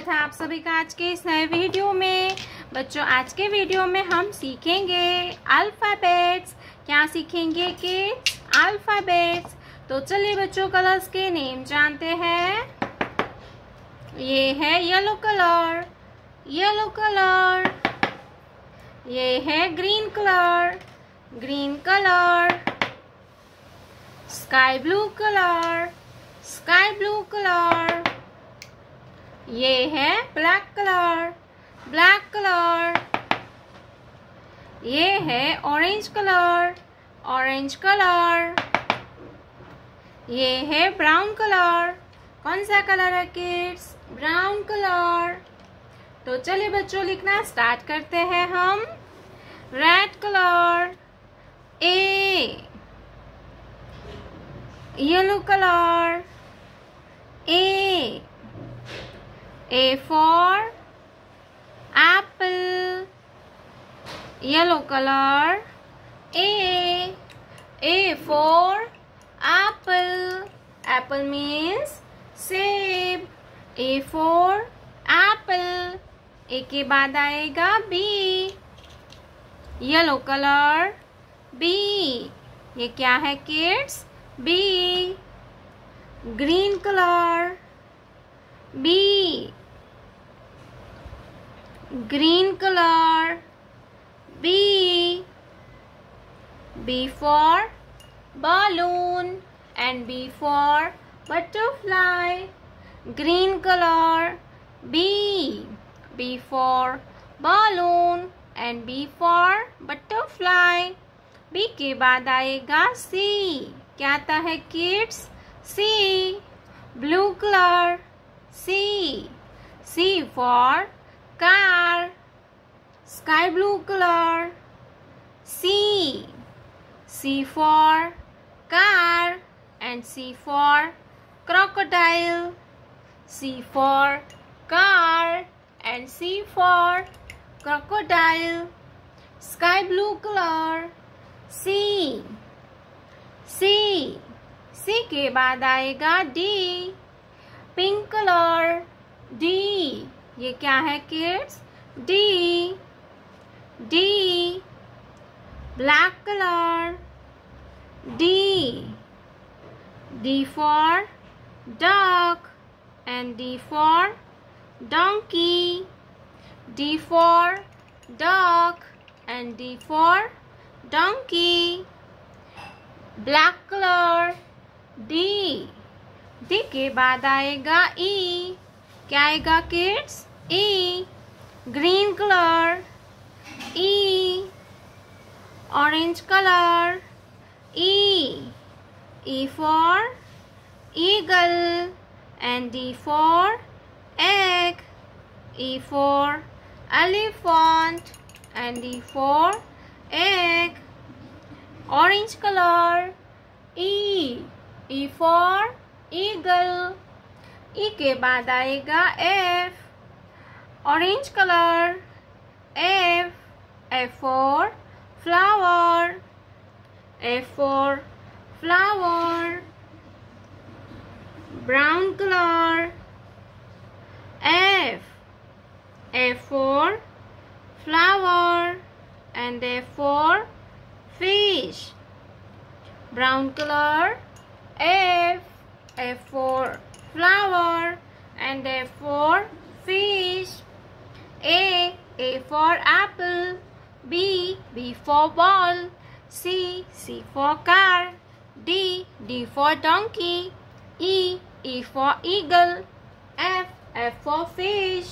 स्वागत है आप सभी का आज के इस नए वीडियो में। बच्चों, आज के वीडियो में हम सीखेंगे अल्फ़ाबेट्स। क्या सीखेंगे किड्स? अल्फ़ाबेट्स। तो चलिए बच्चों, कलर्स के नेम जानते हैं। ये है येलो कलर, येलो कलर। ये है green colour, green colour. Sky blue colour, sky blue colour. ये है ब्लैक कलर, ब्लैक कलर। ये है ऑरेंज कलर, ऑरेंज कलर। ये है ब्राउन कलर। कौन सा कलर है किड्स? Brown colour. तो चलिए बच्चों, लिखना स्टार्ट करते हैं हम। Red colour, A. Yellow colour, A for apple, yellow color. A for apple, apple means सेब। A for apple, A के बाद आएगा B, yellow color, B। ये क्या है kids? B। Green colour, B। green color, B। B for balloon and B for butterfly. Green color, B। B for balloon and B for butterfly. B के बाद आएगा C। क्या आता है kids? C। blue color, C। C for car, sky blue color, C। C for car and C for crocodile. C for car and C for crocodile. Sky blue color, C। C। C के बाद आएगा D, pink colour, D। ये क्या है kids? D। D black colour, D। D for duck and D for donkey. D for duck and D for donkey. Black colour, D। D के बाद आएगा E। क्या आएगा kids? E। Green colour, E। Orange colour, E। E for eagle and D for egg. E for elephant and D for egg. Orange colour, E। E for eagle. E के बाद आएगा F, orange colour, F। F for flower, F for flower। Brown colour, F। F for flower and F for fish। Brown colour, F। F for flower and F for fish। A for apple, B for ball, C for car, D for donkey, E for eagle, F for fish।